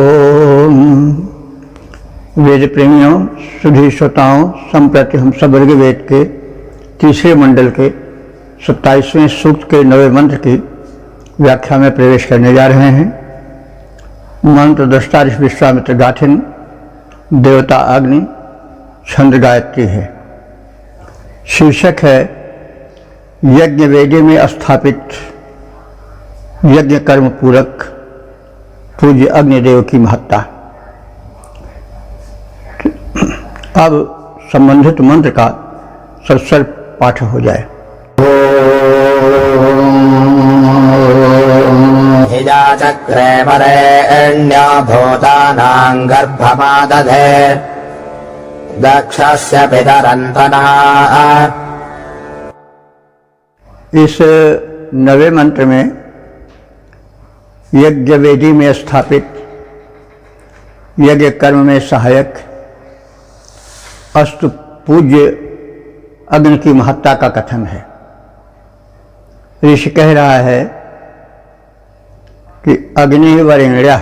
ओम वेद प्रेमियों, सुधी श्रोताओं, संप्रति हम सब ऋग्वेद के तीसरे मंडल के 27वें सूक्त के 9वें मंत्र की व्याख्या में प्रवेश करने जा रहे हैं। मंत्र दृष्टा ऋषि विश्वामित्र गाथिन, देवता अग्नि, छंद गायत्री है। शीर्षक है यज्ञ वेदी में स्थापित यज्ञ कर्म पूरक पूज्य अग्निदेव की महत्ता। अब संबंधित मंत्र का सत्सर पाठ हो जाए। चक्रे वरेण्य भूतानां गर्भमादधे दक्षस्य पितरन्तना। इस नवे मंत्र में यज्ञ वेदी में स्थापित यज्ञ कर्म में सहायक अस्तु पूज्य अग्नि की महत्ता का कथन है। ऋषि कह रहा है कि अग्नि वरेण्य,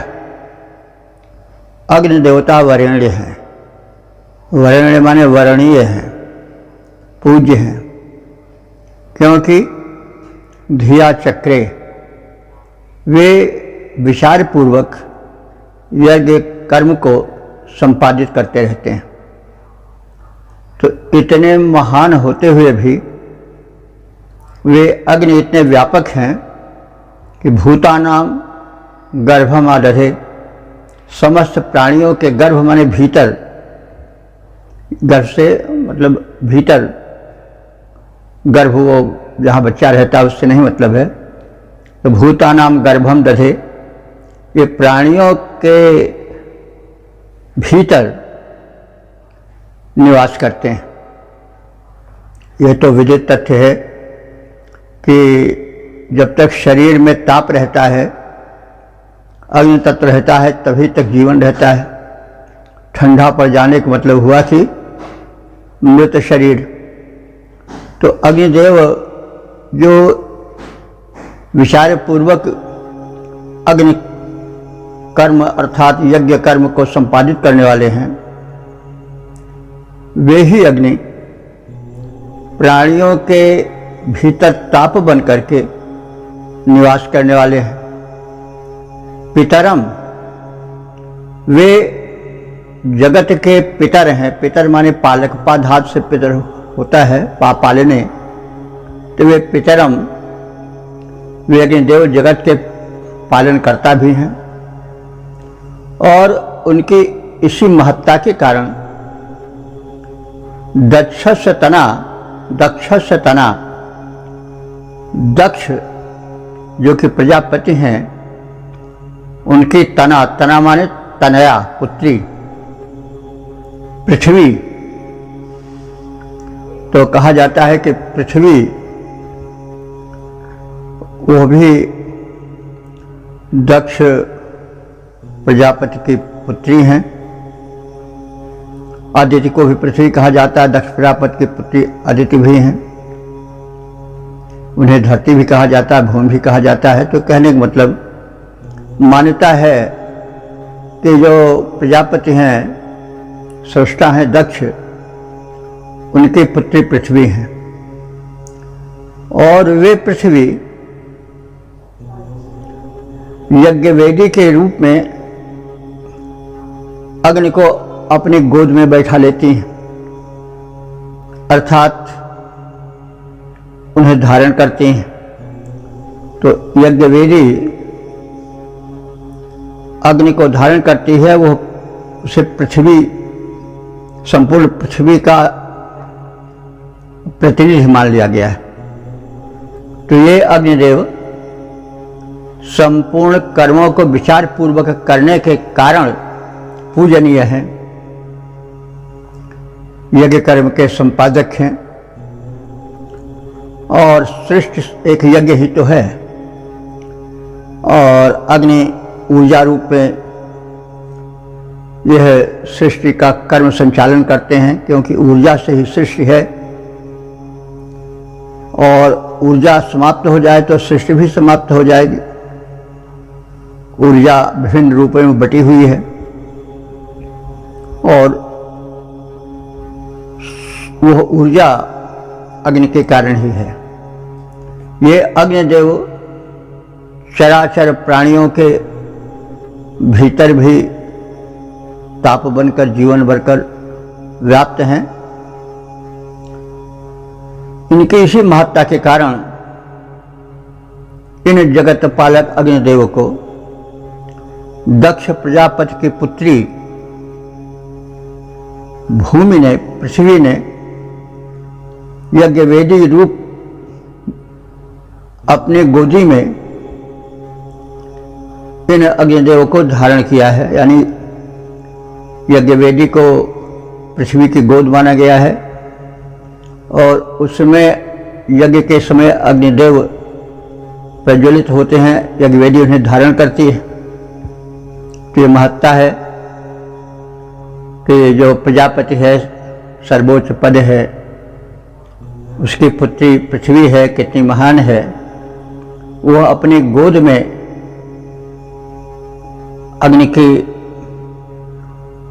अग्नि देवता वरेण्य हैं। वरेण्य माने वर्णीय हैं, पूज्य हैं, क्योंकि धिया चक्रे वे विचार पूर्वक यज्ञ कर्म को संपादित करते रहते हैं। तो इतने महान होते हुए भी वे अग्नि इतने व्यापक हैं कि भूतानां गर्भमादधे, समस्त प्राणियों के गर्भ माने भीतर, गर्भ से मतलब भीतर, गर्भ वो जहाँ बच्चा रहता है उससे नहीं मतलब है। तो भूतानां गर्भम दधे, ये प्राणियों के भीतर निवास करते हैं। यह तो विदित तथ्य है कि जब तक शरीर में ताप रहता है, अग्नि तत्व रहता है, तभी तक जीवन रहता है। ठंडा पड़ जाने का मतलब हुआ कि मृत शरीर। तो अग्निदेव जो विचार पूर्वक अग्नि कर्म अर्थात यज्ञ कर्म को संपादित करने वाले हैं, वे ही अग्नि प्राणियों के भीतर ताप बन करके निवास करने वाले हैं। पितरम, वे जगत के पितर हैं। पितर माने पालक, पा धातु से पितर होता है, पालने। तो वे पितरम, वे अग्निदेव जगत के पालन करता भी हैं। और उनकी इसी महत्ता के कारण दक्षस्य तना, दक्ष जो कि प्रजापति हैं, उनकी तना माने तनया पुत्री पृथ्वी। तो कहा जाता है कि पृथ्वी वो भी दक्ष प्रजापति की पुत्री हैं। अदिति को भी पृथ्वी कहा जाता है, दक्ष प्रजापति की पुत्री अदिति भी हैं। उन्हें धरती भी कहा जाता है, भूमि भी कहा जाता है। तो कहने का मतलब मान्यता है कि जो प्रजापति हैं, सृष्टा हैं दक्ष, उनकी पुत्री पृथ्वी हैं। और वे पृथ्वी यज्ञ वेदी के रूप में अग्नि को अपनी गोद में बैठा लेती हैं, अर्थात उन्हें धारण करती हैं। तो यज्ञ वेदी अग्नि को धारण करती है, वो उसे पृथ्वी, संपूर्ण पृथ्वी का प्रतिनिधि मान लिया गया है। तो ये अग्निदेव संपूर्ण कर्मों को विचार पूर्वक करने के कारण पूजनीय हैं, यज्ञ कर्म के संपादक हैं। और सृष्टि एक यज्ञ ही तो है। और अग्नि ऊर्जा रूप में यह सृष्टि का कर्म संचालन करते हैं, क्योंकि ऊर्जा से ही सृष्टि है। और ऊर्जा समाप्त हो जाए तो सृष्टि भी समाप्त हो जाएगी। ऊर्जा विभिन्न रूपों में बटी हुई है और वह ऊर्जा अग्नि के कारण ही है। ये अग्निदेव चराचर प्राणियों के भीतर भी ताप बनकर जीवन भरकर व्याप्त हैं। इनकी इसी महत्ता के कारण इन जगत पालक अग्निदेव को दक्ष प्रजापति की पुत्री भूमि ने, पृथ्वी ने यज्ञवेदी रूप अपने गोदी में इन अग्निदेव को धारण किया है। यानी यज्ञवेदी को पृथ्वी की गोद माना गया है और उसमें यज्ञ के समय अग्निदेव प्रज्वलित होते हैं, यज्ञवेदी उन्हें धारण करती है। तो ये महत्ता है कि जो प्रजापति है, सर्वोच्च पद है, उसकी पुत्री पृथ्वी है, कितनी महान है। वह अपनी गोद में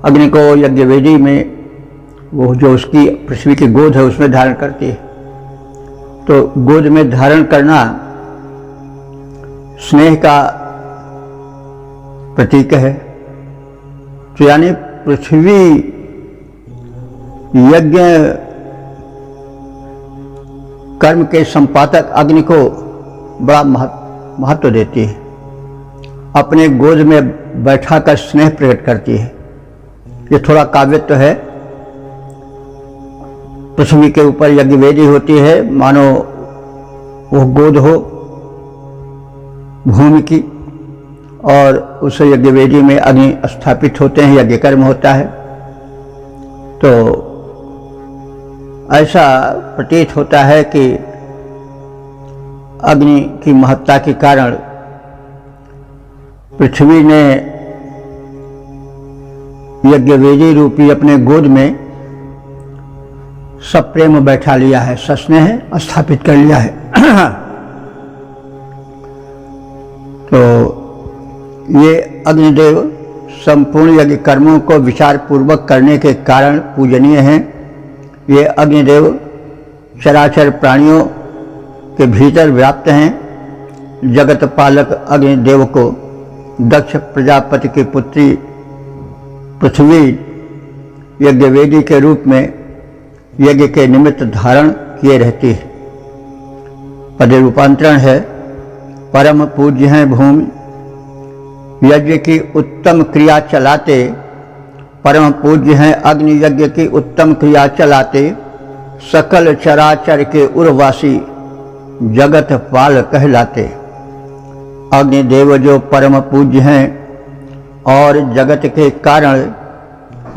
अग्नि को यज्ञवेदी में, वो जो उसकी पृथ्वी की गोद है उसमें धारण करती है। तो गोद में धारण करना स्नेह का प्रतीक है। तो यानी पृथ्वी यज्ञ कर्म के संपादक अग्नि को बड़ा महत्व देती है, अपने गोद में बैठाकर स्नेह प्रकट करती है। ये थोड़ा काव्यत्व है। पृथ्वी के ऊपर यज्ञवेदी होती है, मानो वो गोद हो भूमि की, और उस यज्ञवेदी में अग्नि स्थापित होते हैं, यज्ञ कर्म होता है। तो ऐसा प्रतीत होता है कि अग्नि की महत्ता के कारण पृथ्वी ने यज्ञवेदी रूपी अपने गोद में सप्रेम बैठा लिया है, सस्नेह स्थापित कर लिया है। तो ये अग्निदेव संपूर्ण यज्ञ कर्मों को विचार पूर्वक करने के कारण पूजनीय हैं। ये अग्निदेव चराचर प्राणियों के भीतर व्याप्त हैं। जगत पालक अग्निदेव को दक्ष प्रजापति की पुत्री पृथ्वी यज्ञवेदी के रूप में यज्ञ के निमित्त धारण किए रहती है। पद रूपांतरण है, परम पूज्य हैं भूमि, यज्ञ की उत्तम क्रिया चलाते। परम पूज्य हैं अग्नि, यज्ञ की उत्तम क्रिया चलाते। सकल चराचर के उर्वासी, जगत पाल कहलाते। अग्निदेव जो परम पूज्य हैं और जगत के कारण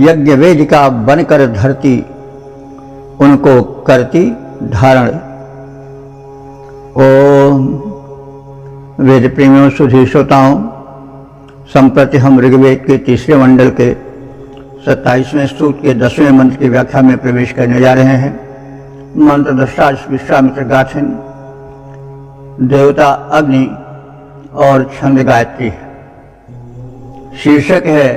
यज्ञ वेदिका बनकर धरती, उनको करती धारण। ओम वेद प्रेमियों, सुधी श्रोताओं, संप्रति हम ऋग्वेद के तीसरे मंडल के 27वें सूक्त के 10वें मंत्र की व्याख्या में प्रवेश करने जा रहे हैं। मंत्र दृष्टा विश्वामित्र गाथन, देवता अग्नि और छंद गायत्री है। शीर्षक है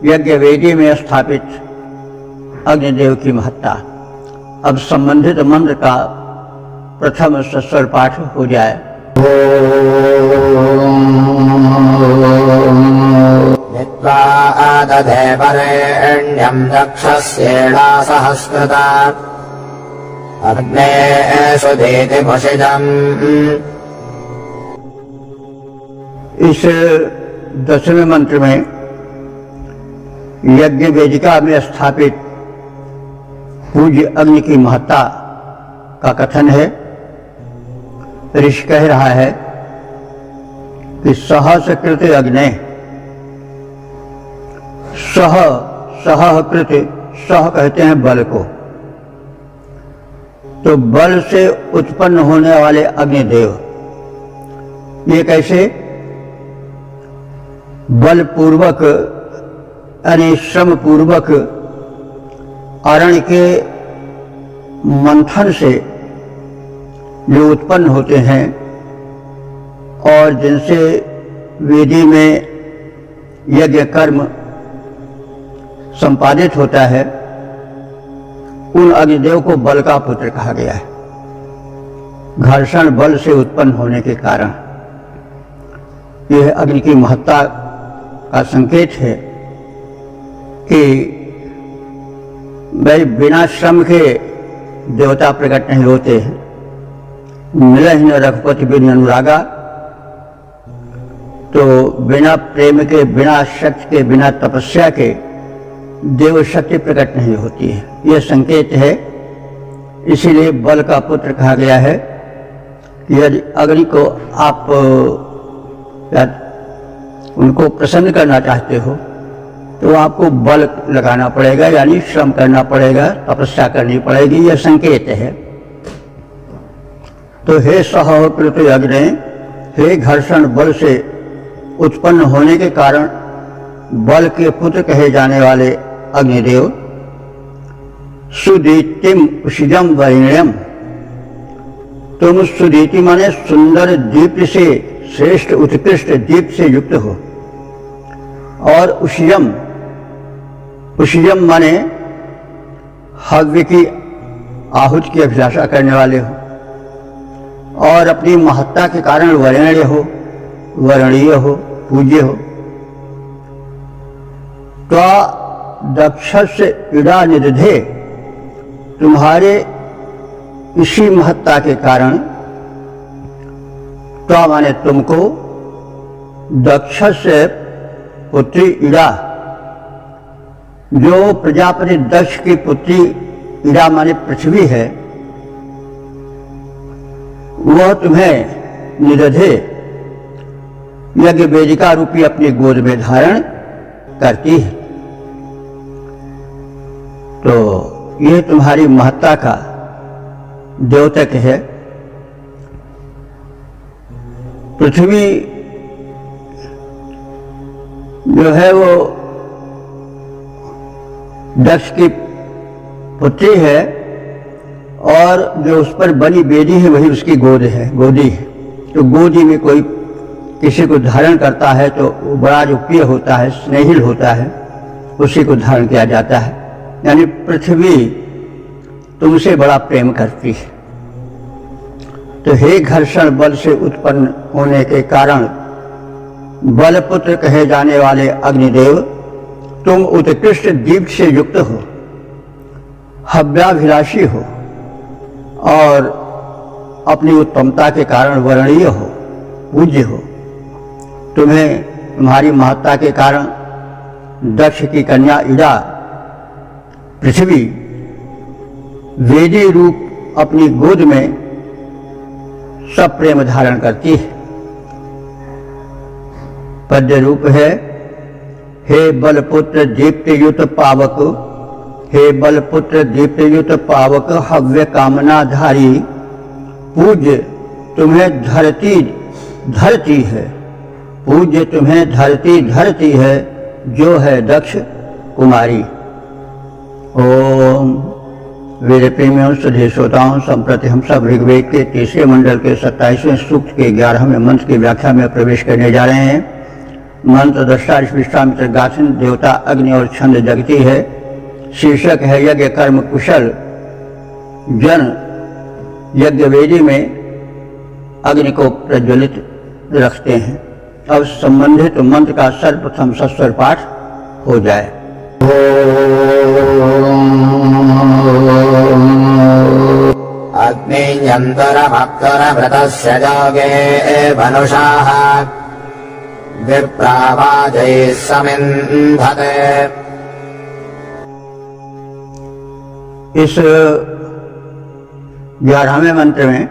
यज्ञ वेदी में स्थापित अग्निदेव की महत्ता। अब संबंधित मंत्र का प्रथम सस्वर पाठ हो जाए। नित्वा दधे वरेण्यं दक्षस्येणा सहस्कृता अग्ने सुधीति मुषिजम्। इस 10वें मंत्र में यज्ञ वेदिका में स्थापित पूज्य अग्नि की महत्ता का कथन है। ऋषि कह रहा है कि सहस कृत अग्ने, सह कृत, सह कहते हैं बल को, तो बल से उत्पन्न होने वाले अग्निदेव, ये कैसे? बल पूर्वक यानी श्रम पूर्वक अरण्य के मंथन से जो उत्पन्न होते हैं और जिनसे वेदी में यज्ञ कर्म संपादित होता है, उन अग्निदेव को बल का पुत्र कहा गया है। घर्षण बल से उत्पन्न होने के कारण यह अग्नि की महत्ता का संकेत है कि भाई बिना श्रम के देवता प्रकट नहीं होते हैं। मिल ही न रघुपति बिन अनुरागा, तो बिना प्रेम के, बिना शक्ति के, बिना तपस्या के देव शक्ति प्रकट नहीं होती है। यह संकेत है, इसीलिए बल का पुत्र कहा गया है। यदि अग्नि को आप उनको प्रसन्न करना चाहते हो तो आपको बल लगाना पड़ेगा, यानी श्रम करना पड़ेगा, तपस्या करनी पड़ेगी। यह संकेत है। तो हे सहोकृत अग्नि, हे घर्षण बल से उत्पन्न होने के कारण बल के पुत्र कहे जाने वाले अग्निदेव, सुदीप्तिम उषिजम वरिण्यम, तुम सुदीप्ति माने सुंदर दीप्ति से, श्रेष्ठ उत्कृष्ट दीप्ति से युक्त हो। और उषिजम, उषिजम माने हव्य की आहुति की अभिलाषा करने वाले हो, और अपनी महत्ता के कारण वरेण्य हो, वर्णीय हो, पूज्य हो। तो दक्षस्य इड़ा निदधे, तुम्हारे इसी महत्ता के कारण, तो माने तुमको, दक्षस्य पुत्री इड़ा, जो प्रजापति दक्ष की पुत्री इड़ा माने पृथ्वी है, वह तुम्हें निदधे, यज्ञ वेदिका रूपी अपनी गोद में धारण करती है। तो यह तुम्हारी महत्ता का द्योतक है। पृथ्वी जो है वो दक्ष की पुत्री है, और जो उस पर बनी वेदी है वही उसकी गोद है, गोदी है। तो गोदी में कोई किसी को धारण करता है तो वो बड़ा जो प्रिय होता है, स्नेहिल होता है, उसी को धारण किया जाता है। यानी पृथ्वी तुमसे बड़ा प्रेम करती है। तो हे घर्षण बल से उत्पन्न होने के कारण बलपुत्र कहे जाने वाले अग्निदेव, तुम उत्कृष्ट दीप्ति से युक्त हो, हव्याभिलाषी हो, और अपनी उत्तमता के कारण वर्णीय हो, पूज्य हो। तुम्हें तुम्हारी महत्ता के कारण दक्ष की कन्या इड़ा पृथ्वी वेदी रूप अपनी गोद में सब प्रेम धारण करती है। पद्य रूप है, हे बलपुत्र दीप्तयुत पावक, हे बलपुत्र दीप्तयुत पावक, हव्य कामनाधारी, पूज्य तुम्हें धरती धरती है, पूज्य तुम्हें धरती धरती है, जो है दक्ष कुमारी। ओम वेद प्रेमियों, सभी श्रोताओं, संप्रति हम सब ऋग्वेद के तीसरे मंडल के 27वें सूक्त के 11वें मंत्र की व्याख्या में प्रवेश करने जा रहे हैं। मंत्र दृष्टा विश्वामित्र गाथन, देवता अग्नि और छंद जगती है। शीर्षक है यज्ञ कर्म कुशल जन यज्ञ वेदी में अग्नि को प्रज्वलित रखते हैं। अब संबंधित मंत्र का सर्वप्रथम सस्वर पाठ हो जाए। अग्नियन्तरमप्तरभृतस्य जागे मनुषाः विप्रावाजैः समिन्धते। इस 11वें मंत्र में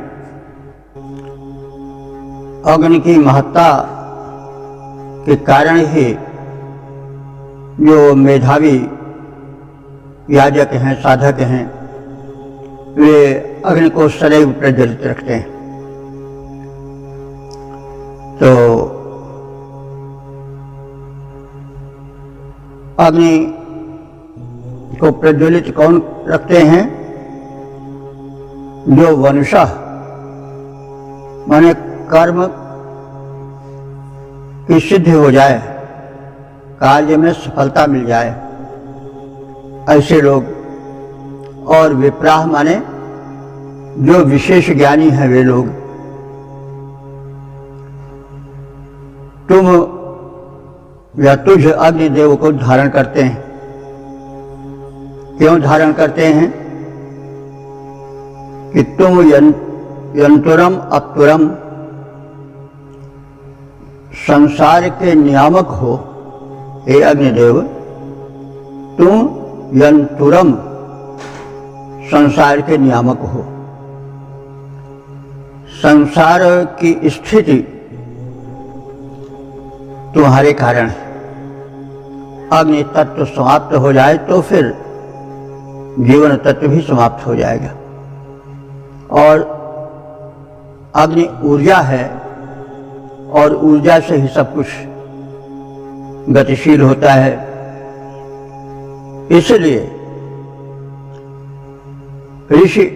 अग्नि की महत्ता के कारण ही जो मेधावी याजक हैं, साधक हैं, वे अग्नि को सदैव प्रज्वलित रखते हैं। तो अग्नि को प्रज्वलित कौन रखते हैं? जो वंशः माने कर्म की सिद्धि हो जाए, कार्य में सफलता मिल जाए, ऐसे लोग, और विप्राह माने जो विशेष ज्ञानी हैं वे लोग, तुम या तुझ अग्निदेव को धारण करते हैं। क्यों धारण करते हैं? कि तुम यंतुरम अप्तुरम संसार के नियामक हो। हे अग्निदेव, तुम यंतुरम संसार के नियामक हो। संसार की स्थिति तुम्हारे कारण है। अग्नि तत्व समाप्त हो जाए तो फिर जीवन तत्व भी समाप्त हो जाएगा। और अग्नि ऊर्जा है और ऊर्जा से ही सब कुछ गतिशील होता है। इसलिए ऋषि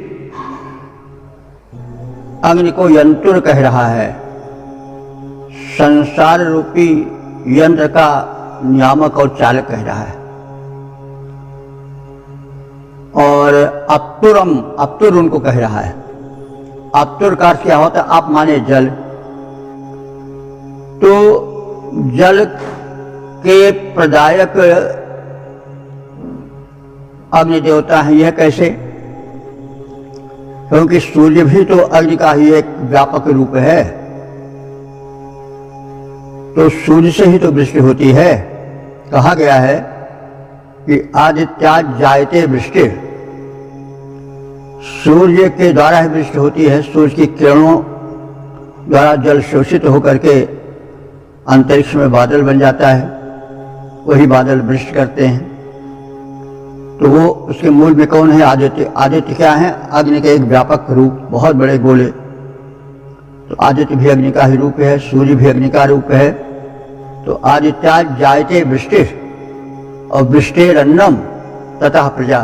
अग्नि को यंत्र कह रहा है, संसार रूपी यंत्र का नियामक और चालक कह रहा है। और अप्तुरम, अप्तुर उनको कह रहा है। अप्तुर का अर्थ क्या होता है? आप माने जल, तो जल के प्रदायक अग्नि देवता है। यह कैसे? क्योंकि सूर्य भी तो अग्नि का ही एक व्यापक रूप है, तो सूर्य से ही तो वृष्टि होती है। कहा गया है कि आदित्या जायते वृष्टि, सूर्य के द्वारा ही वृष्टि होती है। सूर्य की किरणों द्वारा जल शोषित होकर के अंतरिक्ष में बादल बन जाता है, वही बादल वृष्टि करते हैं। तो वो उसके मूल में कौन है? आदित्य। आदित्य क्या है? अग्नि के एक व्यापक रूप, बहुत बड़े गोले। तो आदित्य भी अग्नि का ही रूप है, सूर्य भी अग्नि का रूप है। तो आदित्या जायते वृष्टि और वृष्टिरन्नम तथा प्रजा,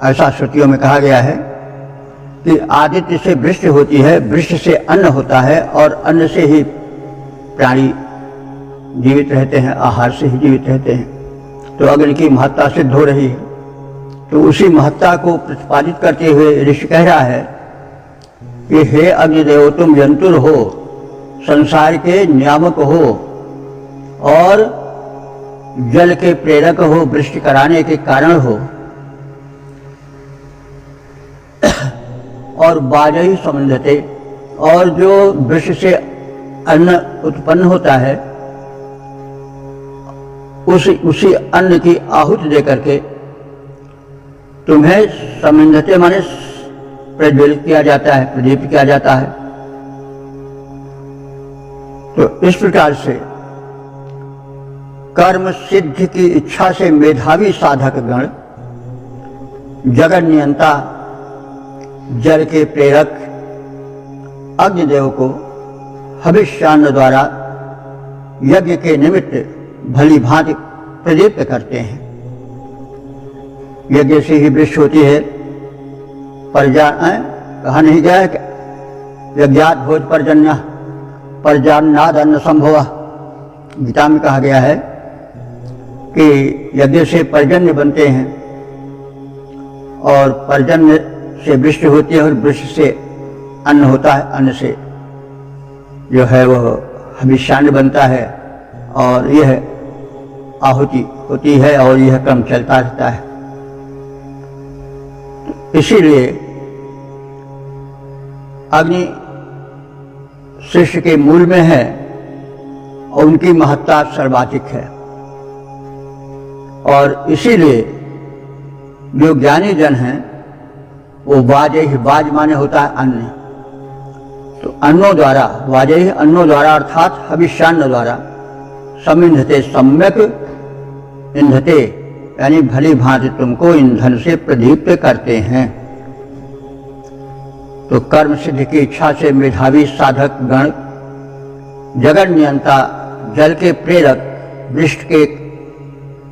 ऐसा श्रुतियों में कहा गया है कि आदित्य से वृष्टि होती है, वृष्टि से अन्न होता है और अन्न से ही प्राणी जीवित रहते हैं, आहार से ही जीवित रहते हैं। तो अग्नि की महत्ता सिद्ध हो रही है। तो उसी महत्ता को प्रतिपादित करते हुए ऋषि कह रहा है कि हे अग्निदेव, तुम यंतुर हो, संसार के नियामक हो और जल के प्रेरक हो, वृष्टि कराने के कारण हो, और बाजही संबंधते, और जो वृष्टि से अन्न उत्पन्न होता है उसी अन्न की आहुति देकर के तुम्हें संबंधते माने प्रज्वलित किया जाता है, प्रदीप्त किया जाता है। तो इस प्रकार से कर्म सिद्धि की इच्छा से मेधावी साधक गण, जगत नियंता, जल के प्रेरक अग्निदेव को हविष्यान्न द्वारा यज्ञ के निमित्त भली भांति प्रदीप्त करते हैं। यज्ञ से ही वृष्टि होती है। कहा नहीं गया है कि यज्ञात भोज पर्जन्य पर्जन्याद अन्न संभव, गीता में कहा गया है कि यज्ञ से पर्जन्य बनते हैं और पर्जन्य से वृष्टि होती है और वृष्टि से अन्न होता है, अन्न से जो है वह हविष्यान्न बनता है और यह आहुति होती है और यह क्रम चलता रहता है। इसीलिए अग्नि सृष्टि के मूल में है और उनकी महत्ता सर्वाधिक है। और इसीलिए जो ज्ञानी जन हैं वो वाजही, वाज माने होता है अन्न, तो अन्नों द्वारा, वाजही अन्नों द्वारा अर्थात हविष्यान्न द्वारा समिन्धते, सम्यक इंधते, यानी भली भांति तुमको ईंधन से प्रदीप्त करते हैं। तो कर्म सिद्धि की इच्छा से मेधावी साधक गण, जगत नियंता, जल के प्रेरक, वृष्टि के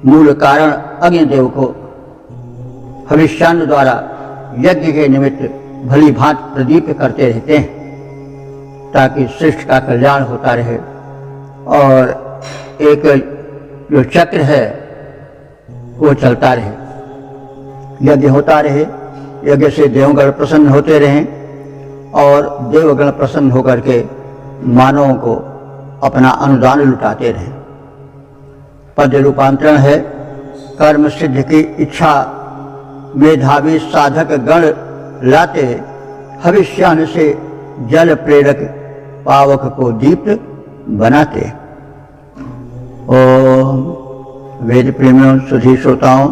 मूल कारण अग्निदेव को हविष्यान्न द्वारा यज्ञ के निमित्त भली भांति प्रदीप्त करते रहते हैं ताकि सृष्टि का कल्याण होता रहे और एक जो चक्र है वो चलता रहे, यज्ञ होता रहे, यज्ञ से देवगण प्रसन्न होते रहें और देवगण प्रसन्न होकर के मानवों को अपना अनुदान लुटाते रहें। पद रूपांतरण है कर्म सिद्ध की इच्छा मेधावी साधक गण लाते, भविष्यान से जल प्रेरक पावक को दीप्त बनाते। ओम वेद प्रेमियों सुधी श्रोताओं,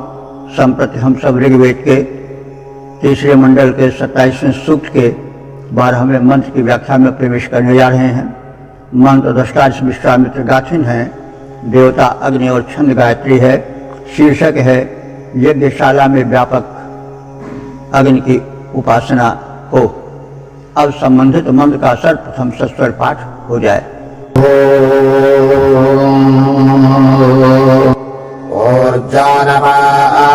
संप्रति हम सब ऋग्वेद के तीसरे मंडल के 27वें सूक्त के 12वें मंत्र की व्याख्या में प्रवेश करने जा रहे हैं। मंत्र दृष्टांत विश्वामित्र गाथिन है, देवता अग्नि और छंद गायत्री है। शीर्षक है यज्ञशाला में व्यापक अग्नि की उपासना हो। अब संबंधित मंत्र का सर्वप्रथम सस्वर पाठ हो जाए।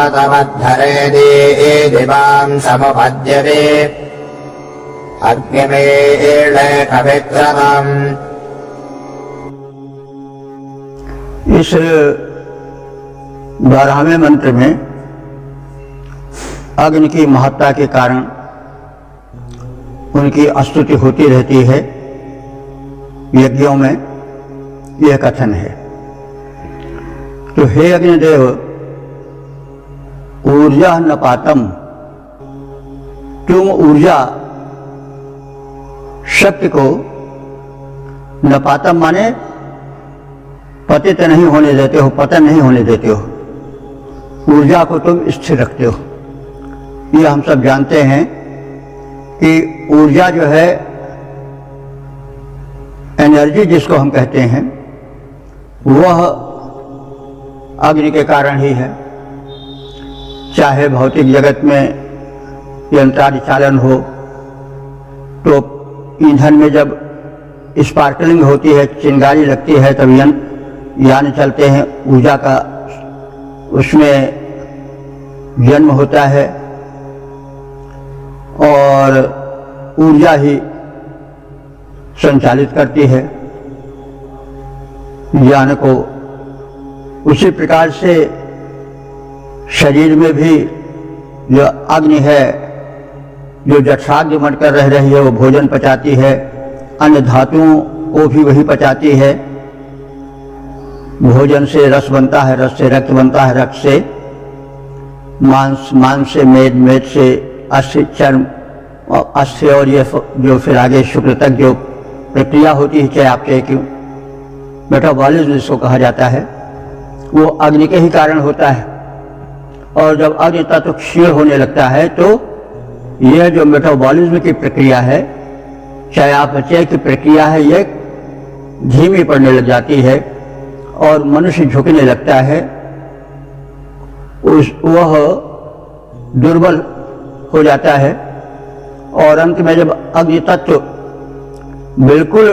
ऊर्जानपातमद्धरे दिवां समुपद्यते अग्निमेळे कविक्रमम्। इस 12वें मंत्र में अग्नि की महत्ता के कारण उनकी स्तुति होती रहती है। यज्ञों में यह कथन है, तो हे अग्निदेव ऊर्जा नपातम, तुम ऊर्जा शक्ति को नपातम माने पतित नहीं होने देते हो, पतन नहीं होने देते हो, ऊर्जा को तुम स्थिर रखते हो। ये हम सब जानते हैं कि ऊर्जा जो है, एनर्जी जिसको हम कहते हैं, वह अग्नि के कारण ही है। चाहे भौतिक जगत में यंत्रादि चालन हो तो ईंधन में जब स्पार्कलिंग होती है, चिंगारी लगती है, तब यान चलते हैं, ऊर्जा का उसमें जन्म होता है और ऊर्जा ही संचालित करती है यान को। उसी प्रकार से शरीर में भी जो अग्नि है, जो जठराग्नि बनकर रह रही है, वो भोजन पचाती है, अन्य धातुओं को भी वही पचाती है। भोजन से रस बनता है, रस से रक्त बनता है, रक्त से मांस, मांस से मेद, मेद से अस्थि, चर्म और अस्थि, और ये जो फिर आगे शुक्र तक जो प्रक्रिया होती है, चाहे आपके क्यों मेटाबॉलिज्म जिसको कहा जाता है, वो अग्नि के ही कारण होता है। और जब अग्नि तत्व क्षीण होने लगता है तो यह जो मेटाबॉलिज्म की प्रक्रिया है, चाहे अपचय की प्रक्रिया है, यह धीमी पड़ने लग जाती है और मनुष्य झुकने लगता है, वह दुर्बल हो जाता है और अंत में जब अग्नि तत्व बिल्कुल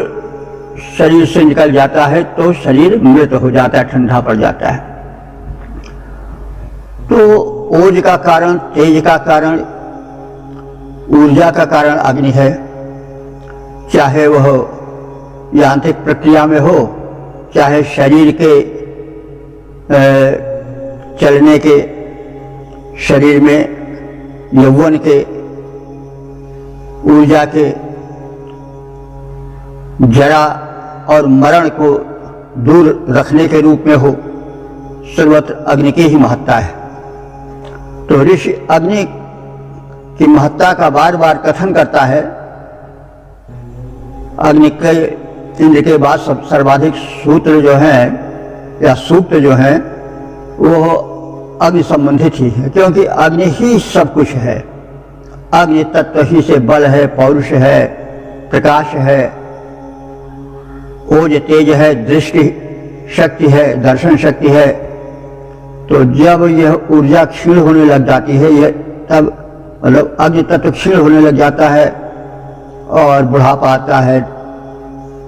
शरीर से निकल जाता है तो शरीर मृत हो जाता है, ठंडा पड़ जाता है। तो ओज का कारण, तेज का कारण, ऊर्जा का कारण अग्नि है। चाहे वह यांत्रिक प्रक्रिया में हो, चाहे शरीर के चलने के, शरीर में यौवन के, ऊर्जा के, जरा और मरण को दूर रखने के रूप में हो, सर्वत्र अग्नि की ही महत्ता है। तो ऋषि अग्नि की महत्ता का बार बार कथन करता है। अग्नि के इंद्र के बाद सर्वाधिक सूत्र जो हैं या सूक्त जो हैं वो अग्नि संबंधित ही है, क्योंकि अग्नि ही सब कुछ है। अग्नि तत्व ही से बल है, पौरुष है, प्रकाश है, ओज तेज है, दृष्टि शक्ति है, दर्शन शक्ति है। तो जब यह ऊर्जा क्षीण होने लग जाती है, यह तब मतलब अग्नि तत्व क्षीण होने लग जाता है और बुढ़ापा आता है,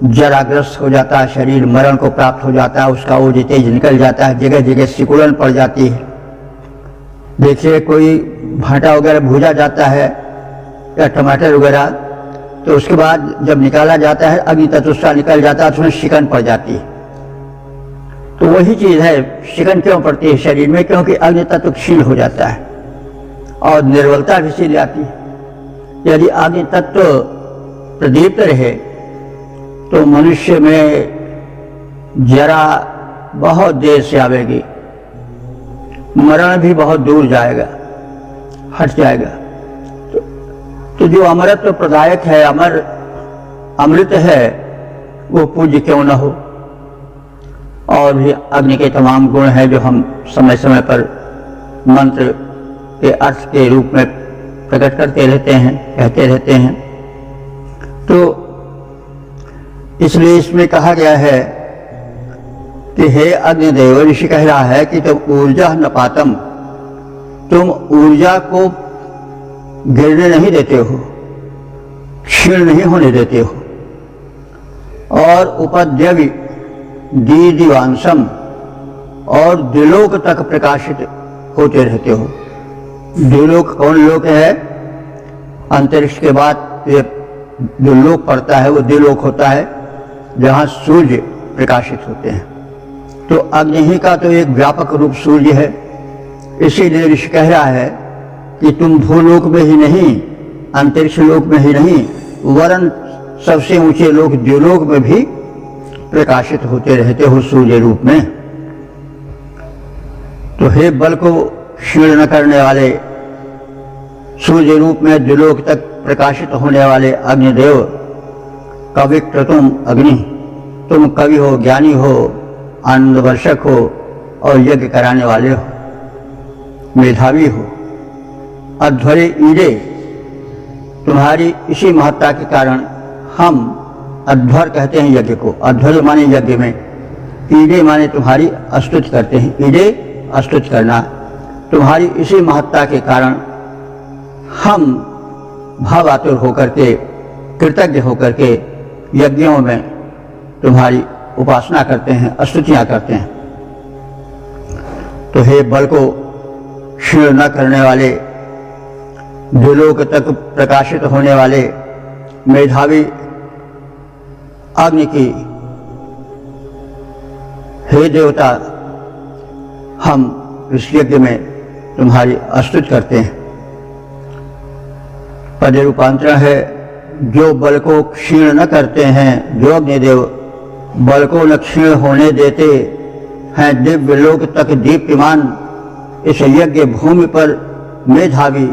जराग्रस्त हो जाता है, शरीर मरण को प्राप्त हो जाता है, उसका ओज तेज निकल जाता है, जगह जगह सिकुड़न पड़ जाती है। देखिए कोई भाटा वगैरह भूजा जाता है या टमाटर वगैरह, तो उसके बाद जब निकाला जाता है अग्नि तत्व उसका निकल जाता है, उसमें शिकन पड़ जाती है, तो वही चीज है, शिकन क्यों पड़ती है शरीर में? क्योंकि अग्नि तत्व क्षीण हो जाता है और निर्बलता भी सी आती है। यदि अग्नि तत्व प्रदीप्त रहे तो मनुष्य में जरा बहुत देर से आवेगी, मरण भी बहुत दूर जाएगा, हट जाएगा। तो जो अमरत्व प्रदायक है, अमृत है, वो पूज्य क्यों न हो? और भी अग्नि के तमाम गुण हैं जो हम समय समय पर मंत्र के अर्थ के रूप में प्रकट करते रहते हैं, कहते रहते हैं। तो इसलिए इसमें कहा गया है कि हे अग्निदेव, ऋषि कह रहा है कि तुम ऊर्जा न पातम, तुम ऊर्जा को गिरने नहीं देते हो, क्षीण नहीं होने देते हो, और उपद्यवि दीदिवांशम, और द्विलोक तक प्रकाशित होते रहते हो। द्विलोक कौन लोक है? अंतरिक्ष के बाद ये जो लोक पड़ता है वो द्विलोक होता है, जहाँ सूर्य प्रकाशित होते हैं। तो अग्नि ही का तो एक व्यापक रूप सूर्य है। इसीलिए ऋषि कह रहा है कि तुम भूलोक में ही नहीं, अंतरिक्ष लोक में ही नहीं, वरन सबसे ऊंचे लोक द्युलोक में भी प्रकाशित होते रहते हो सूर्य रूप में। तो हे बल को क्षीण न करने वाले, सूर्य रूप में द्युलोक तक प्रकाशित होने वाले अग्निदेव, कविक्रतुम अग्नि, तुम कवि हो, ज्ञानी हो, आनंद वर्षक हो और यज्ञ कराने वाले हो, मेधावी हो। अध्वरे ईडे, तुम्हारी इसी महत्ता के कारण हम अध्वर कहते हैं यज्ञ को। अध्वर माने यज्ञ में, ईडे माने तुम्हारी स्तुति करते हैं। ईडे स्तुति करना। तुम्हारी इसी महत्ता के कारण हम भावातुर होकर के, कृतज्ञ होकर के यज्ञों में तुम्हारी उपासना करते हैं, स्तुतियां करते हैं। तो हे बल को क्षीण न करने वाले, द्विलोक तक प्रकाशित होने वाले मेधावी अग्नि की हे देवता, हम इस यज्ञ में तुम्हारी स्तुति करते हैं। पद रूपांतरण है, जो बल को क्षीण न करते हैं, जो अग्निदेव बल को न क्षीण होने देते हैं, दिव्य लोक तक दीप्यमान इस यज्ञ भूमि पर मेधावी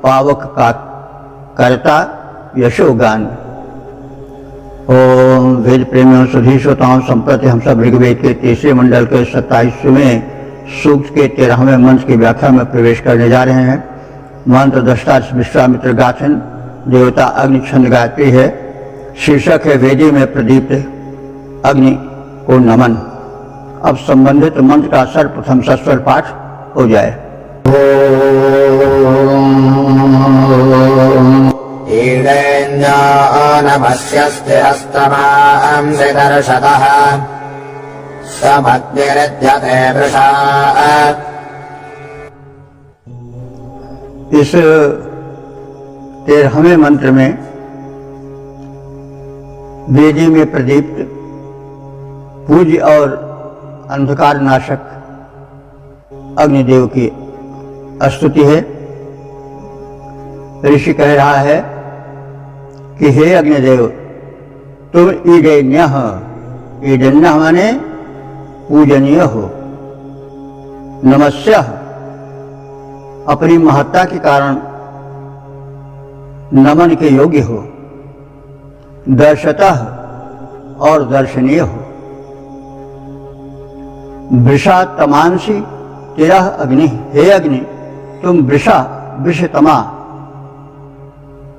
पावक का करता यशोगान। ओम वेद प्रेमियों, सुधी श्रोताओं, संप्रति हम सब ऋग्वेद के 3 मंडल के 27वें सूक्त के 13वें मंत्र की व्याख्या में प्रवेश करने जा रहे हैं। मंत्र दृष्टा विश्वामित्र गाथन, देवता अग्नि छंद गायत्री है। शीर्षक है वेदी में प्रदीप्त अग्नि को नमन। अब संबंधित मंत्र का सर्वप्रथम सस्वर पाठ हो जाए। ईडेन्यो नमस्यस्ते हस्तमांसि दर्शतः समग्निरिध्यते वृषा। इस 13वें मंत्र में वेदी में प्रदीप्त पूज्य और अंधकार नाशक अग्निदेव की स्तुति है। ऋषि कह रहा है कि हे अग्निदेव, तुम ईडेन्यः, ईडेन्यः माने पूजनीय हो, नमस्यः अपनी महत्ता के कारण नमन के योग्य हो, दर्शतः और दर्शनीय हो, वृषा तमांसी तेरा अग्नि, हे अग्नि तुम वृषा, वृषतमा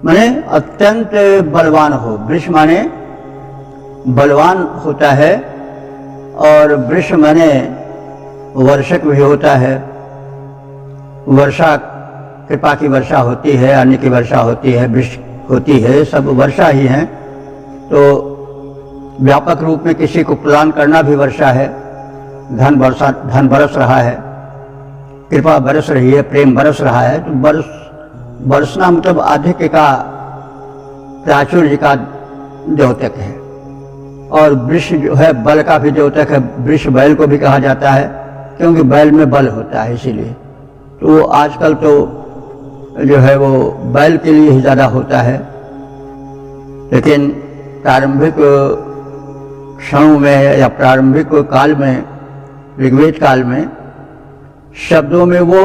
माने अत्यंत बलवान हो। वृष माने बलवान होता है और वृष माने वर्षक भी होता है। वर्षा कृपा की वर्षा होती है, अन्न की वर्षा होती है, वृष होती है, सब वर्षा ही है। तो व्यापक रूप में किसी को प्रदान करना भी वर्षा है। धन बरस रहा है, कृपा बरस रही है, प्रेम बरस रहा है। तो बरसना मतलब आधिक्य का, प्राचुर्य का द्योतक है। और वृष जो है बल का भी द्योतक है, वृष बैल को भी कहा जाता है क्योंकि बैल में बल होता है इसीलिए। तो आजकल तो जो है वो बैल के लिए ही ज़्यादा होता है, लेकिन प्रारंभिक क्षणों में या प्रारंभिक काल में, ऋग्वेद काल में शब्दों में वो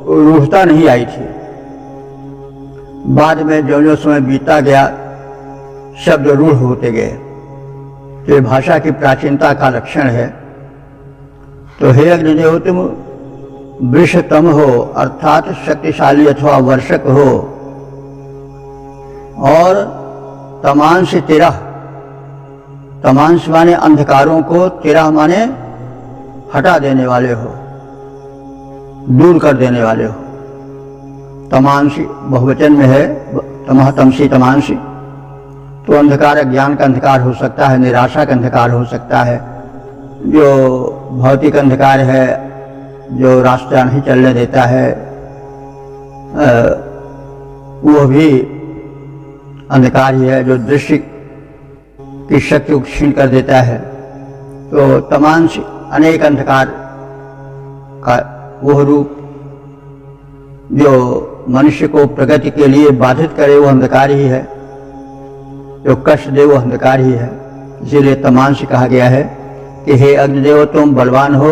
रूढ़ता नहीं आई थी। बाद में जो समय बीता गया शब्द रूढ़ होते गए। तो ये भाषा की प्राचीनता का लक्षण है। तो हे अग्निदेव, तुम वृषतम हो अर्थात शक्तिशाली अथवा वर्षक हो, और तमांश तिरह, तमांश माने अंधकारों को, तिरह माने हटा देने वाले हो, दूर कर देने वाले हो। तमांसी बहुवचन में है, तमह तमसी तमांसी। तो अंधकार ज्ञान का अंधकार हो सकता है, निराशा का अंधकार हो सकता है, जो भौतिक अंधकार है, जो रास्ता नहीं चलने देता है, वो भी अंधकार ही है, जो दृश्य की शक्ति को क्षीण कर देता है। तो तमाम अनेक अंधकार का वह रूप जो मनुष्य को प्रगति के लिए बाधित करे वो अंधकार ही है, जो कष्ट दे वो अंधकार ही है। इसीलिए तमाम से कहा गया है कि हे अग्निदेव, तुम बलवान हो,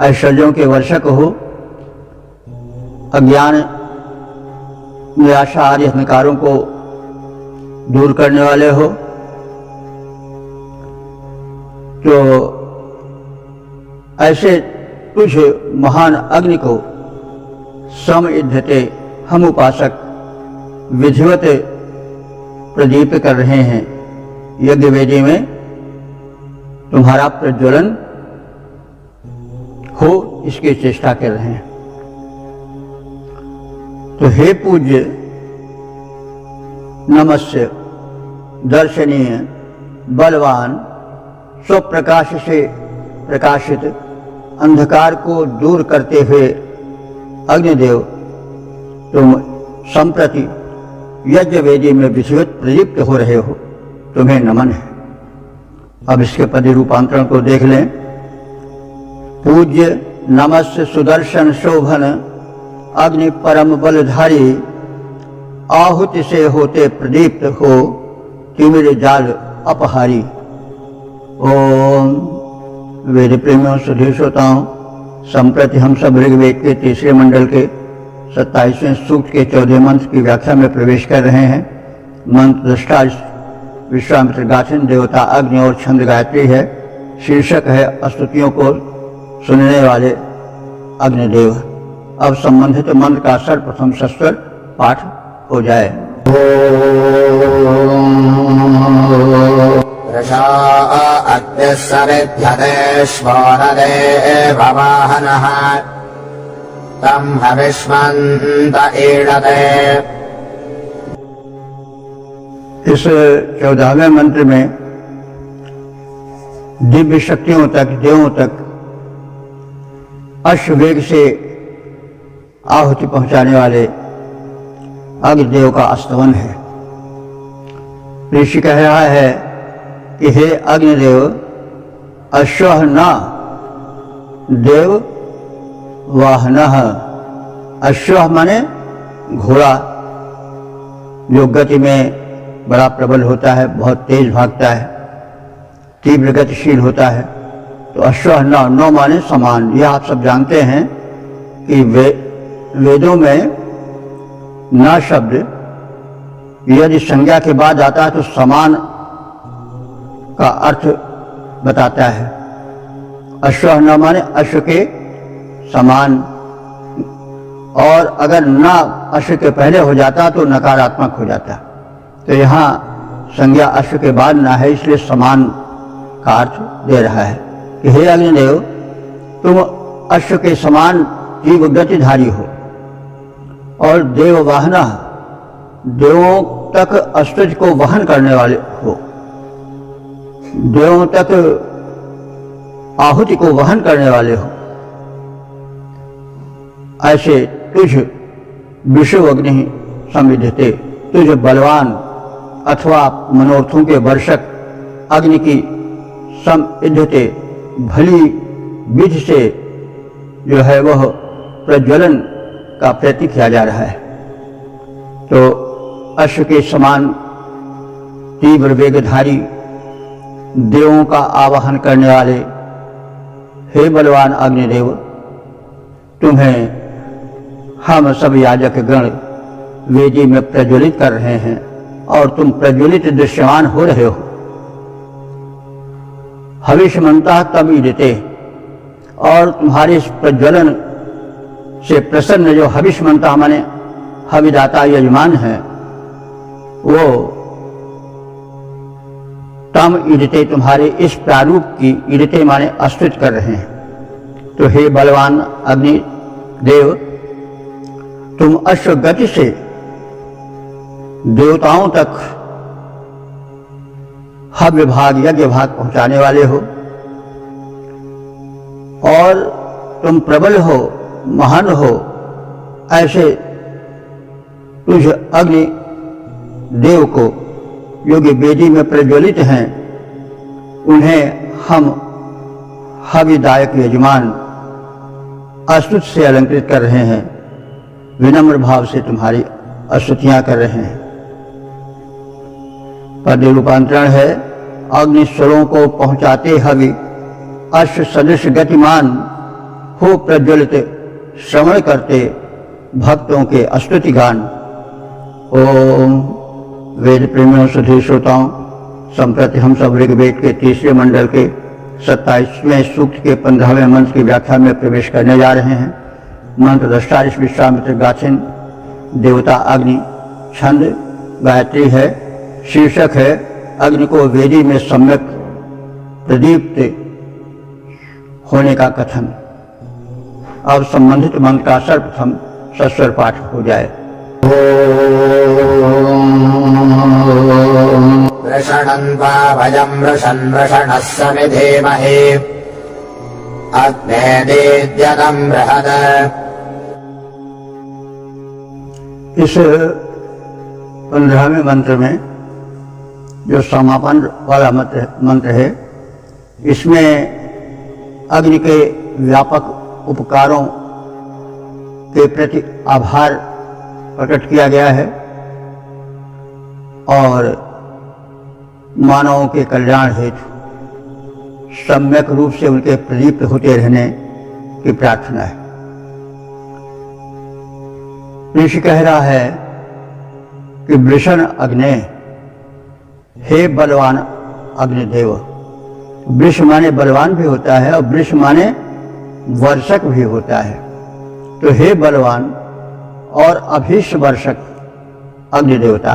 ऐश्वर्यों के वर्षक हो, अज्ञान निराशा आदि अंधकारों को दूर करने वाले हो। तो ऐसे तुझ महान अग्नि को समइद्धते हम उपासक विधिवत प्रदीप कर रहे हैं। यज्ञ वेदी में तुम्हारा प्रज्वलन हो, इसकी चेष्टा कर रहे हैं। तो हे पूज्य, नमस्य, दर्शनीय, बलवान, स्वप्रकाश से प्रकाशित अंधकार को दूर करते हुए अग्निदेव, तुम संप्रति यज्ञ वेदी में विधिवत प्रदीप्त हो रहे हो, तुम्हें नमन है। अब इसके पद रूपांतरण को देख लें। पूज्य नमस्य सुदर्शन शोभन अग्नि परम बलधारी, आहुति से होते प्रदीप्त हो तिमिर जाल अपहारी। ओम वेद प्रेमियों, सुधीर श्रोताओं, संप्रति हम सब ऋग्वेद के तीसरे मंडल के 27वें सूक्त के 14वें मंत्र की व्याख्या में प्रवेश कर रहे हैं। मंत्र दृष्टा विश्वामित्र गाथिन, देवता अग्नि और छंद गायत्री है। शीर्षक है स्तुतियों को सुनने वाले अग्निदेव। अब संबंधित मंत्र का सर्वप्रथम सस्वर पाठ हो जाए। अग्निः सविध्यते श्वोरदेववाहनः तं हविष्मन्त ईळते। इस 14वें मंत्र में दिव्य शक्तियों तक, देवों तक अश्ववेग से आहुति पहुंचाने वाले अग्निदेव का स्तवन है। ऋषि कह रहा है कि हे अग्निदेव, अश्वः न देव वाहनः। अश्वः माने घोड़ा, जो गति में बड़ा प्रबल होता है, बहुत तेज भागता है, तीव्र गतिशील होता है। तो अश्वः न माने समान। यह आप सब जानते हैं कि वेदों में न शब्द यदि संज्ञा के बाद आता है तो समान का अर्थ बताता है। अश्वः न माने अश्व के समान, और अगर न अश्व के पहले हो जाता तो नकारात्मक हो जाता। तो यहाँ संज्ञा अश्व के बाद ना है, इसलिए समान का अर्थ दे रहा है कि हे अग्निदेव, तुम अश्व के समान तीव्र गतिधारी हो, और देववाहना, देवों तक अस्तुज को वहन करने वाले हो, देवों तक आहुति को वहन करने वाले हो। ऐसे तुझ विश्व अग्नि संविधते, तुझ बलवान अथवा मनोरथों के वर्षक अग्नि की समयुद्धते भली विधि से जो है वह प्रज्वलन का प्रयत्न किया जा रहा है। तो अश्व के समान तीव्र वेगधारी देवों का आवाहन करने वाले हे बलवान अग्निदेव, तुम्हें हम सब याजक गण वेदी में प्रज्वलित कर रहे हैं और तुम प्रज्वलित दृश्यमान हो रहे हो। हविष्मंता तम ईदते, और तुम्हारे इस प्रज्वलन से प्रसन्न जो हविष्मंता माने हविदाता यजमान है, वो तम ईदते तुम्हारे इस प्रारूप की ईदते माने स्तुति कर रहे हैं। तो हे बलवान अग्नि देव, तुम अश्वगति से देवताओं तक हव्य भाग यज्ञ भाग पहुंचाने वाले हो, और तुम प्रबल हो, महान हो। ऐसे तुझ अग्नि देव को जो कि वेदी में प्रज्वलित हैं, उन्हें हम हविदायक यजमान स्तुति से अलंकृत कर रहे हैं, विनम्र भाव से तुम्हारी स्तुतियां कर रहे हैं। पद रूपांतरण है, अग्निस्वरों को पहुंचाते हवि अश्व सदृश गतिमान हो प्रज्वलित श्रवण करते भक्तों के स्तुति गान। ओम वेद प्रेमियों सुधीर श्रोताओं, संप्रति हम सब ऋग्वेद के तीसरे मंडल के 27वें सूक्त के 15वें मंत्र की व्याख्या में प्रवेश करने जा रहे हैं। मंत्र दृष्टा विश्वामित्र गाथिन, देवता अग्नि, छंद गायत्री है, शीर्षक है अग्नि को वेदी में सम्यक प्रदीप्त होने का कथन। अब संबंधित मंत्र का सर्वप्रथम सस्वर पाठ हो जाए। वृषणन् वा वयम् वृषन् वृषणः समिधीमहे अग्ने दीद्यतम् बृहद। इस 15वें मंत्र में जो समापन वाला मंत्र है, इसमें अग्नि के व्यापक उपकारों के प्रति आभार प्रकट किया गया है और मानवों के कल्याण हेतु सम्यक रूप से उनके प्रदीप्त होते रहने की प्रार्थना है। ऋषि कह रहा है कि वृषण अग्ने, हे बलवान अग्निदेव। वृष माने बलवान भी होता है और वृष माने वर्षक भी होता है। तो हे बलवान और अभीष्ट वर्षक अग्निदेवता,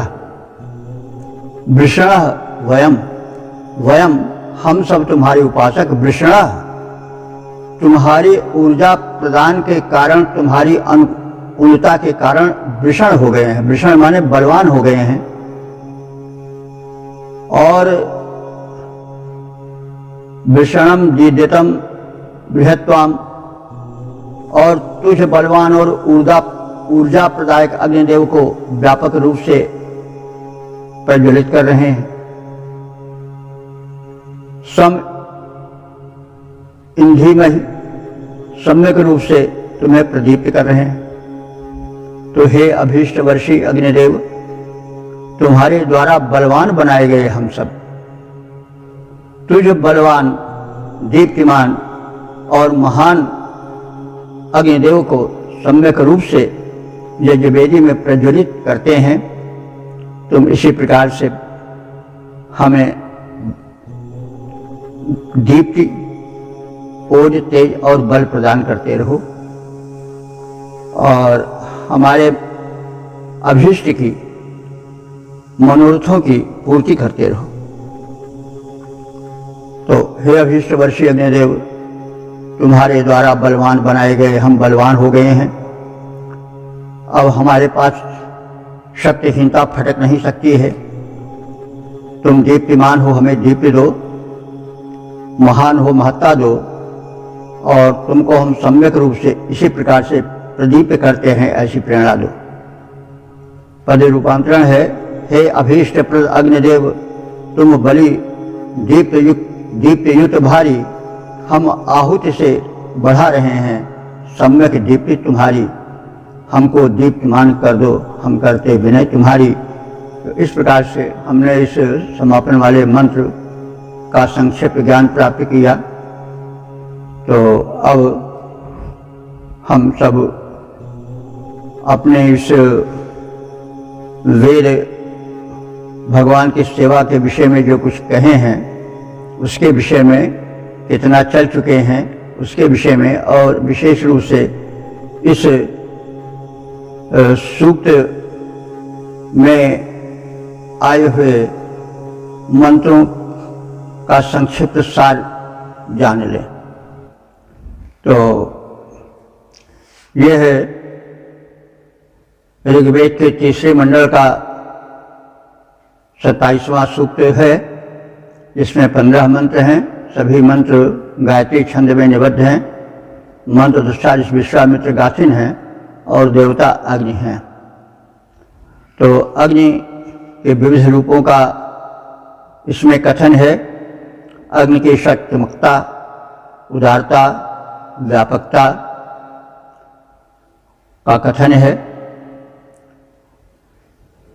वृषण वयम, वयम हम सब तुम्हारे उपासक, वृषण तुम्हारी ऊर्जा प्रदान के कारण, तुम्हारी अनुकूलता के कारण वृषण हो गए हैं। वृषण माने बलवान हो गए हैं। और वृषणम दीद्यतम बृहत्वाम, और तुझ बलवान और ऊर्जा प्रदायक अग्निदेव को व्यापक रूप से प्रज्वलित कर रहे हैं। सम इंधी में ही सम्यक रूप से तुम्हें प्रदीप्त कर रहे हैं। तो हे अभीष्ट वर्षी अग्निदेव, तुम्हारे द्वारा बलवान बनाए गए हम सब, तुझ बलवान, दीप्तिमान और महान अग्निदेव को सम्यक रूप से यज्ञवेदी में प्रज्वलित करते हैं। तुम इसी प्रकार से हमें दीप्ति, ओज, तेज और बल प्रदान करते रहो और हमारे अभीष्ट की, मनोरथों की पूर्ति करते रहो। तो हे अभीष्ट वर्षी अग्निदेव, तुम्हारे द्वारा बलवान बनाए गए हम बलवान हो गए हैं। अब हमारे पास शक्तिहीनता फटक नहीं सकती है। तुम दीप्तिमान हो, हमें दीप्ति दो, महान हो, महत्ता दो, और तुमको हम सम्यक रूप से इसी प्रकार से प्रदीप्त करते हैं, ऐसी प्रेरणा दो। पद रूपांतरण है, हे अभीष्ट प्रद अग्निदेव, तुम बलि दीप्तयुक्त भारी, हम आहुति से बढ़ा रहे हैं सम्यक दीप्ति तुम्हारी, हमको दीप्तमान कर दो, हम करते विनय तुम्हारी। तो इस प्रकार से हमने इस समापन वाले मंत्र का संक्षिप्त ज्ञान प्राप्त किया। तो अब हम सब अपने इस वेद भगवान की सेवा के विषय में जो कुछ कहे हैं उसके विषय में कितना चल चुके हैं उसके विषय में, और विशेष रूप से इस सूक्त में आए हुए मंत्रों का संक्षिप्त सार जान लें। तो यह ऋग्वेद के तीसरे मंडल का 27वां सूक्त है, जिसमें 15 मंत्र हैं। सभी मंत्र गायत्री छंद में निबद्ध हैं। मंत्र दुष्टादश विश्वामित्र गाथिन हैं और देवता अग्नि हैं। तो अग्नि के विविध रूपों का इसमें कथन है। अग्नि की शक्तिमकता, उदारता, व्यापकता का कथन है।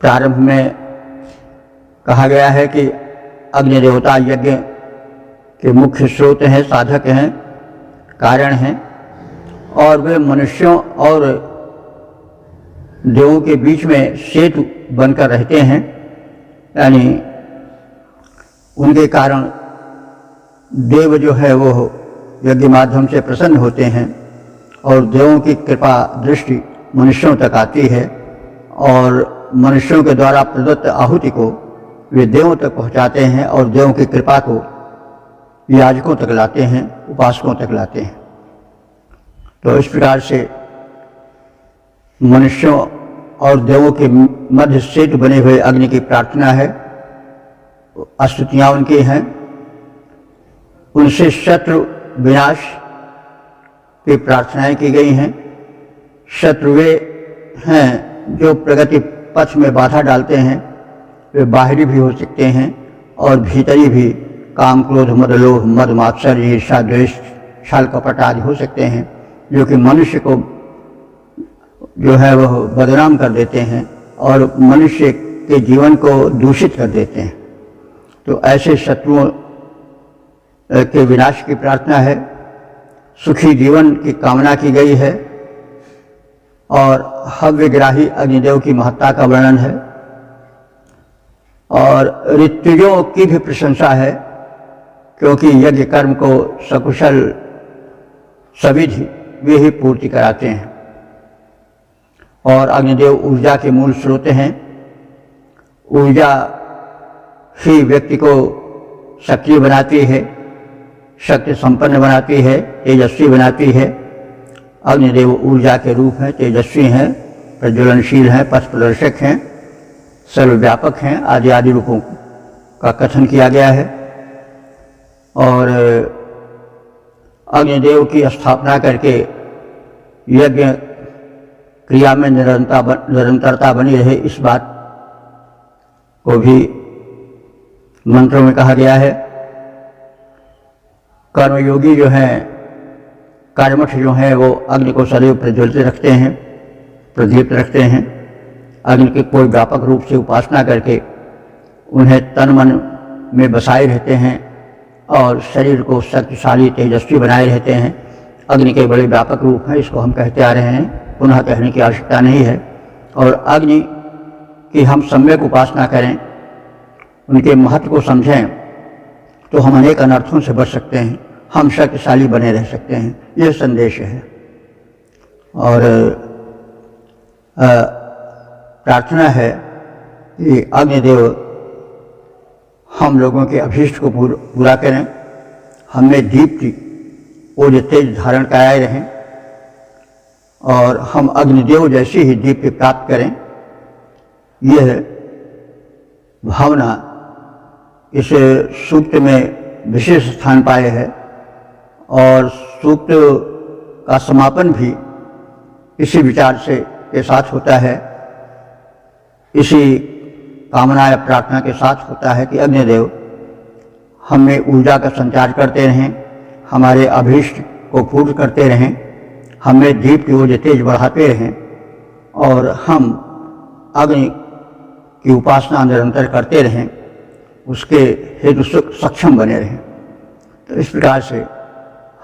प्रारंभ में कहा गया है कि अग्नि देवता यज्ञ के मुख्य स्रोत हैं, साधक हैं, कारण हैं, और वे मनुष्यों और देवों के बीच में सेतु बनकर रहते हैं। यानी उनके कारण देव जो है वो यज्ञ माध्यम से प्रसन्न होते हैं और देवों की कृपा दृष्टि मनुष्यों तक आती है, और मनुष्यों के द्वारा प्रदत्त आहुति को वे देवों तक पहुंचाते हैं और देवों की कृपा को याजकों तक लाते हैं, उपासकों तक लाते हैं। तो इस प्रकार से मनुष्यों और देवों के मध्य सेतु बने हुए अग्नि की प्रार्थना है। स्तुतियाँ उनकी हैं। उनसे शत्रु विनाश की प्रार्थनाएं की गई हैं। शत्रु वे हैं जो प्रगति पथ में बाधा डालते हैं। वे बाहरी भी हो सकते हैं और भीतरी भी काम, क्रोध, मद, लोभ, मद, मात्सर्य, ईर्ष्या, द्वेष, छल, कपट आदि हो सकते हैं, जो कि मनुष्य को जो है वह बदनाम कर देते हैं और मनुष्य के जीवन को दूषित कर देते हैं। तो ऐसे शत्रुओं के विनाश की प्रार्थना है। सुखी जीवन की कामना की गई है और हव्यग्राही अग्निदेव की महत्ता का वर्णन है, और ऋत्विजों की भी प्रशंसा है, क्योंकि यज्ञ कर्म को सकुशल सविधि वे ही पूर्ति कराते हैं। और अग्निदेव ऊर्जा के मूल स्रोत हैं। ऊर्जा ही व्यक्ति को सक्रिय बनाती है, शक्ति संपन्न बनाती है, तेजस्वी बनाती है। अग्निदेव ऊर्जा के रूप हैं, तेजस्वी हैं, प्रज्वलनशील हैं, पथ प्रदर्शक हैं, सर्वव्यापक हैं, आदि आदि रूपों का कथन किया गया है। और अग्निदेव की स्थापना करके यज्ञ क्रिया में निरंतरता बनी रहे, इस बात को भी मंत्रों में कहा गया है। कर्मयोगी जो हैं, कर्मठ जो हैं, वो अग्नि को सदैव प्रज्वलित रखते हैं, प्रदीप्त रखते हैं। अग्नि की कोई व्यापक रूप से उपासना करके उन्हें तन मन में बसाए रहते हैं और शरीर को शक्तिशाली, तेजस्वी बनाए रहते हैं। अग्नि के बड़े व्यापक रूप हैं, इसको हम कहते आ रहे हैं, पुनः कहने की आवश्यकता नहीं है। और अग्नि की हम सम्यक उपासना करें, उनके महत्व को समझें, तो हम अनेक अनर्थों से बच सकते हैं, हम शक्तिशाली बने रह सकते हैं। यह संदेश है। और प्रार्थना है कि अग्निदेव हम लोगों के अभीष्ट को पूरा करें, हमें दीप्ति ओज तेज धारण कराए रहें और हम अग्निदेव जैसी ही दीप्ति प्राप्त करें। यह भावना इस सूक्त में विशेष स्थान पाए है और सूक्त का समापन भी इसी विचार से के साथ होता है, इसी कामना या प्रार्थना के साथ होता है कि अग्निदेव हमें ऊर्जा का संचार करते रहें, हमारे अभीष्ट को पूर्ण करते रहें, हमें दीप की ओर तेज बढ़ाते रहें और हम अग्नि की उपासना निरंतर करते रहें, उसके हेतु सक्षम बने रहें। तो इस प्रकार से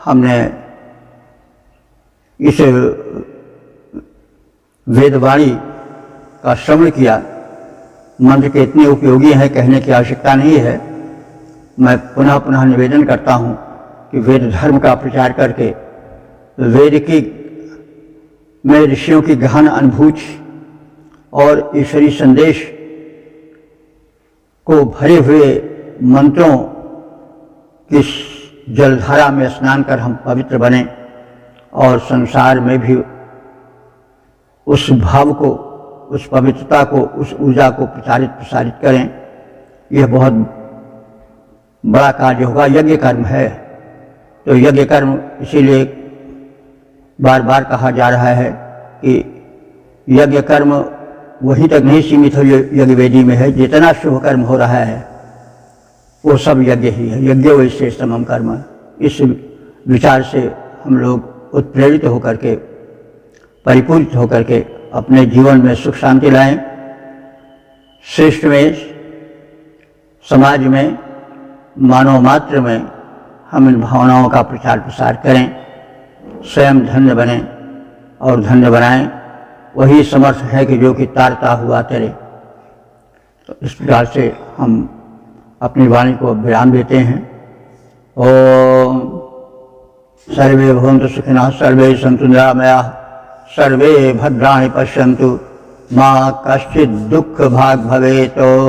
हमने इस वेदवाणी का श्रवण किया। मंत्र के इतने उपयोगी हैं, कहने की आवश्यकता नहीं है। मैं पुनः पुनः निवेदन करता हूँ कि वेद धर्म का प्रचार करके वेद की में ऋषियों की गहन अनुभूति और ईश्वरीय संदेश को भरे हुए मंत्रों की जलधारा में स्नान कर हम पवित्र बने और संसार में भी उस भाव को, उस पवित्रता को, उस ऊर्जा को प्रचारित प्रसारित करें। यह बहुत बड़ा कार्य होगा। यज्ञ कर्म है, तो यज्ञ कर्म इसीलिए बार बार कहा जा रहा है कि यज्ञ कर्म वहीं तक नहीं सीमित हो यज्ञ वेदी में है। जितना शुभ कर्म हो रहा है वो सब यज्ञ ही है। यज्ञ वैसे समम कर्म। इस विचार से हम लोग उत्प्रेरित होकर के, परिपूरित होकर के अपने जीवन में सुख शांति लाएं, श्रेष्ठ में, समाज में, मानव मात्र में हम इन भावनाओं का प्रचार प्रसार करें, स्वयं धन्य बने और धन्य बनाएं। वही समर्थ है कि जो कि तारता हुआ तरे। तो इस प्रकार से हम अपनी वाणी को विराम देते हैं। ओम सर्वे भवन्तु सुखिनः, सर्वे सन्तु निरामयाः, सर्वे भद्राणि पश्यन्तु, मा कश्चित् दुःख भाग् भवेत्।